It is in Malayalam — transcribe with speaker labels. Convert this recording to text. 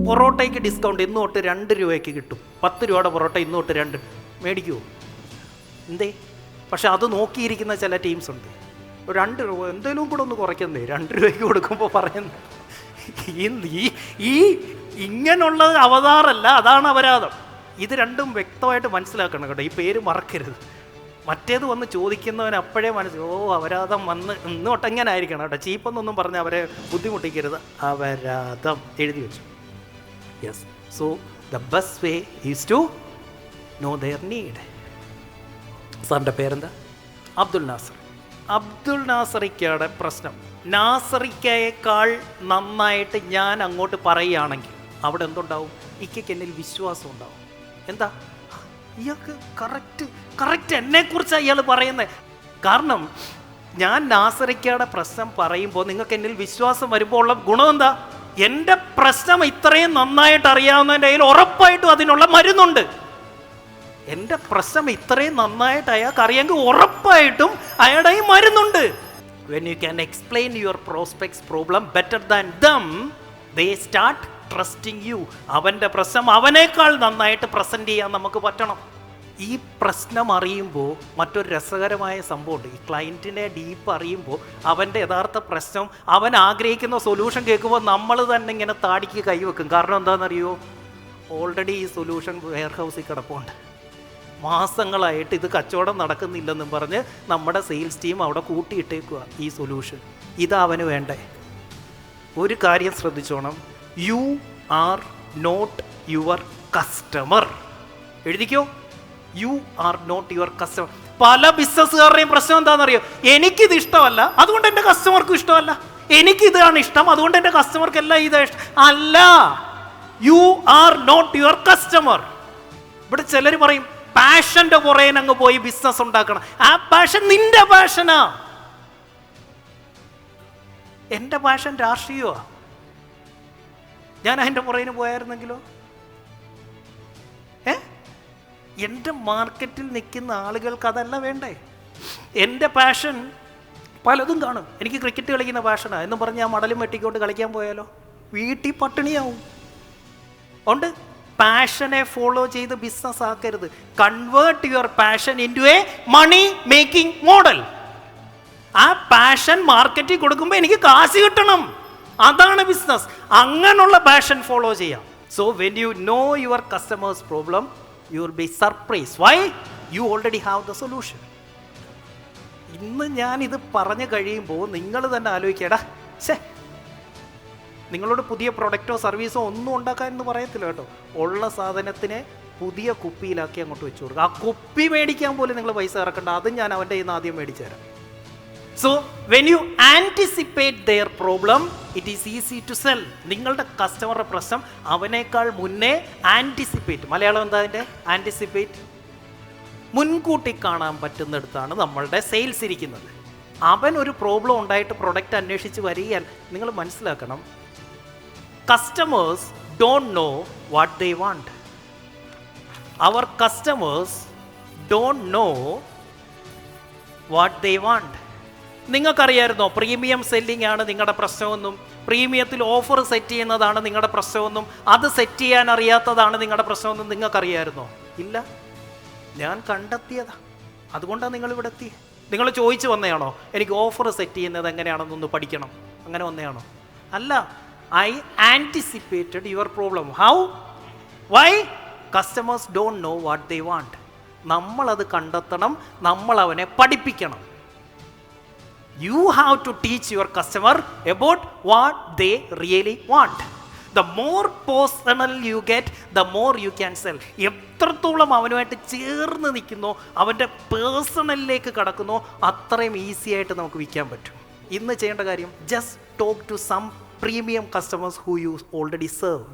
Speaker 1: പൊറോട്ടയ്ക്ക് ഡിസ്കൗണ്ട് ഇന്ന് തൊട്ട് 2 രൂപയ്ക്ക് കിട്ടും. 10 രൂപയുടെ പൊറോട്ട ഇന്ന് തൊട്ട് 2 മേടിക്കുമോ? എന്തേ? പക്ഷെ അത് നോക്കിയിരിക്കുന്ന ചില ടീംസ് ഉണ്ട്. 2 രൂപ എന്തെങ്കിലും കൂടെ ഒന്ന് കുറയ്ക്കുന്നേ, 2 രൂപയ്ക്ക് കൊടുക്കുമ്പോൾ പറയുന്നത് ഈ ഇങ്ങനെയുള്ള അവതാറല്ല, അതാണ് അപരാധം. ഇത് രണ്ടും വ്യക്തമായിട്ട് മനസ്സിലാക്കണം കേട്ടോ. ഈ പേര് മറക്കരുത്. മറ്റേത് വന്ന് ചോദിക്കുന്നവൻ അപ്പോഴേ അപരാധം വന്ന് ഇന്നോട്ടെങ്ങനെ ആയിരിക്കണം കേട്ടോ. ചീപ്പെന്നൊന്നും പറഞ്ഞ് അവരെ ബുദ്ധിമുട്ടിക്കരുത്. അപരാധം എഴുതി വെച്ചു. Yes. So the best way is to know their need. സാറിൻ്റെ പേരെന്താ? അബ്ദുൽ നാസർ. അബ്ദുൽ നാസറിക്കയുടെ പ്രശ്നം, നാസറിക്കയേക്കാൾ നന്നായിട്ട് ഞാൻ അങ്ങോട്ട് പറയുകയാണെങ്കിൽ അവിടെ എന്തുണ്ടാവും? ഇക്കയ്ക്ക് എന്നിൽ വിശ്വാസം ഉണ്ടാവും. എന്താ? ഇയാൾക്ക് കറക്റ്റ് എന്നെക്കുറിച്ചാണ് ഇയാൾ പറയുന്നത്. കാരണം ഞാൻ നാസറിക്കയുടെ പ്രശ്നം പറയുമ്പോൾ നിങ്ങൾക്ക് എന്നിൽ വിശ്വാസം വരുമ്പോൾ ഉള്ള ഗുണം എന്താ? എൻ്റെ പ്രശ്നം ഇത്രയും നന്നായിട്ട് അറിയാവുന്നതിൻ്റെ കയ്യിൽ ഉറപ്പായിട്ടും അതിനുള്ള മരുന്നുണ്ട്. എൻ്റെ പ്രശ്നം ഇത്രയും നന്നായിട്ട് അയാൾക്ക് അറിയാമെങ്കിൽ ഉറപ്പായിട്ടും അയാളുടെ ഈ മരുന്നുണ്ട്. When you can explain your prospects problem better than them, they start trusting you. അവൻ്റെ പ്രശ്നം അവനേക്കാൾ നന്നായിട്ട് പ്രസൻറ്റ് ചെയ്യാൻ നമുക്ക് പറ്റണം. ഈ പ്രശ്നം അറിയുമ്പോൾ മറ്റൊരു രസകരമായ സംഭവമുണ്ട്. ഈ ക്ലയൻറ്റിനെ ഡീപ്പ് അറിയുമ്പോൾ അവൻ്റെ യഥാർത്ഥ പ്രശ്നം, അവൻ ആഗ്രഹിക്കുന്ന സൊല്യൂഷൻ കേൾക്കുമ്പോൾ നമ്മൾ തന്നെ ഇങ്ങനെ താടിക്ക് കൈവെക്കും. കാരണം എന്താണെന്നറിയോ? ഓൾറെഡി ഈ സൊല്യൂഷൻ വെയർ ഹൗസിൽ കിടപ്പുണ്ട്. മാസങ്ങളായിട്ട് ഇത് കച്ചവടം നടക്കുന്നില്ലെന്നും പറഞ്ഞ് നമ്മുടെ സെയിൽസ് ടീം അവിടെ കൂട്ടിയിട്ടേക്കുക ഈ സൊല്യൂഷൻ. ഇതാ അവന് വേണ്ടേ. ഒരു കാര്യം ശ്രദ്ധിച്ചോണം, you are not your customer. എഴുതിക്കോ, you are not your customer. പല ബിസിനസ്സുകാരുടെയും പ്രശ്നം എന്താണെന്നറിയോ? എനിക്കിത് ഇഷ്ടമല്ല, അതുകൊണ്ട് എൻ്റെ കസ്റ്റമർക്കും ഇഷ്ടമല്ല. എനിക്കിതാണ് ഇഷ്ടം, അതുകൊണ്ട് എൻ്റെ കസ്റ്റമർക്കെല്ലാം ഇതാ ഇഷ്ടം. അല്ല, you are not your customer. ഇവിടെ ചിലർ പറയും പാഷൻ്റെ പുറകെ അങ്ങ് പോയി ബിസിനസ് ഉണ്ടാക്കണം. ആ പാഷൻ നിന്റെ പാഷനാ. എൻ്റെ പാഷൻ രാഷ്ട്രീയമാണ്. ഞാൻ അതിൻ്റെ പുറകിന് പോയായിരുന്നെങ്കിലോ? എൻ്റെ മാർക്കറ്റിൽ നിൽക്കുന്ന ആളുകൾക്ക് അതല്ല വേണ്ടേ. എൻ്റെ പാഷൻ പലതും കാണും. എനിക്ക് ക്രിക്കറ്റ് കളിക്കുന്ന പാഷനാണ് എന്നും പറഞ്ഞ് ഞാൻ മടലും വെട്ടിക്കൊണ്ട് കളിക്കാൻ പോയാലോ? വീട്ടിൽ പട്ടിണിയാവും. ഉണ്ട്, പാഷനെ ഫോളോ ചെയ്ത് ബിസിനസ് ആക്കരുത്. Convert your passion into a money making model. ആ പാഷൻ മാർക്കറ്റിൽ കൊടുക്കുമ്പോൾ എനിക്ക് കാശ് കിട്ടണം, അതാണ് ബിസിനസ്. അങ്ങനെയുള്ള പാഷൻ ഫോളോ ചെയ്യാം. So when you know your customers problem, you will be surprise. Why? You already have the solution. ഇന്ന് ഞാനിത് പറഞ്ഞു കഴിയുമ്പോൾ നിങ്ങൾ തന്നെ ആലോചിക്കേടാ, നിങ്ങളോട് പുതിയ പ്രൊഡക്റ്റോ സർവീസോ ഒന്നും ഉണ്ടാക്കാൻ എന്ന് പറയത്തില്ല കേട്ടോ. ഉള്ള സാധനത്തിനെ പുതിയ കുപ്പിയിലാക്കി അങ്ങോട്ട് വെച്ചു കൊടുക്കുക. ആ കുപ്പി മേടിക്കാൻ പോലും നിങ്ങൾ പൈസ ഇറക്കണ്ട, അതും ഞാൻ അവൻ്റെ കയ്യിൽ നിന്ന് ആദ്യം മേടിച്ചു തരാം. So when you anticipate their problem, it is easy to sell. നിങ്ങളുടെ കസ്റ്റമറുടെ പ്രശ്നം അവനേക്കാൾ മുന്നേ ആൻറ്റിസിപ്പേറ്റ്. മലയാളം എന്താ അതിൻ്റെ? ആൻറ്റിസിപ്പേറ്റ്. മുൻകൂട്ടി കാണാൻ പറ്റുന്നിടത്താണ് നമ്മളുടെ സെയിൽസ് ഇരിക്കുന്നത്. അവൻ ഒരു പ്രോബ്ലം ഉണ്ടായിട്ട് പ്രൊഡക്റ്റ് അന്വേഷിച്ച് വരികയാൽ നിങ്ങൾ മനസ്സിലാക്കണം, customers don't know what they want. Our customers don't know what they want. നിങ്ങൾക്കറിയായിരുന്നോ പ്രീമിയം സെല്ലിംഗ് ആണ് നിങ്ങളുടെ പ്രശ്നമെന്നും പ്രീമിയത്തിൽ ഓഫർ സെറ്റ് ചെയ്യുന്നതാണ് നിങ്ങളുടെ പ്രശ്നമെന്നും അത് സെറ്റ് ചെയ്യാൻ അറിയാത്തതാണ് നിങ്ങളുടെ പ്രശ്നമെന്നും നിങ്ങൾക്കറിയായിരുന്നോ? ഇല്ല, ഞാൻ കണ്ടെത്തിയതാ. അതുകൊണ്ടാണ് നിങ്ങളിവിടെ എത്തി. നിങ്ങൾ ചോദിച്ചു വന്നതാണോ എനിക്ക് ഓഫർ സെറ്റ് ചെയ്യുന്നത് എങ്ങനെയാണെന്നൊന്ന് പഠിക്കണം, അങ്ങനെ വന്നതാണോ? അല്ല, I anticipated your problem. How? Why? Customers don't know what they want. നമ്മളത് കണ്ടെത്തണം, നമ്മൾ അവനെ പഠിപ്പിക്കണം. You have to teach your customer about what they really want. The more personal you get, the more you can sell. എത്രത്തോളം അവനുമായിട്ട് ചേർന്ന് നിൽക്കുന്നോ, അവൻ്റെ പേഴ്സണലിലേക്ക് കടക്കുന്നോ, അത്രയും ഈസി ആയിട്ട് നമുക്ക് വിൽക്കാൻ പറ്റും. ഇന്ന് ചെയ്യേണ്ട കാര്യം, just talk to some premium customers who you already serve.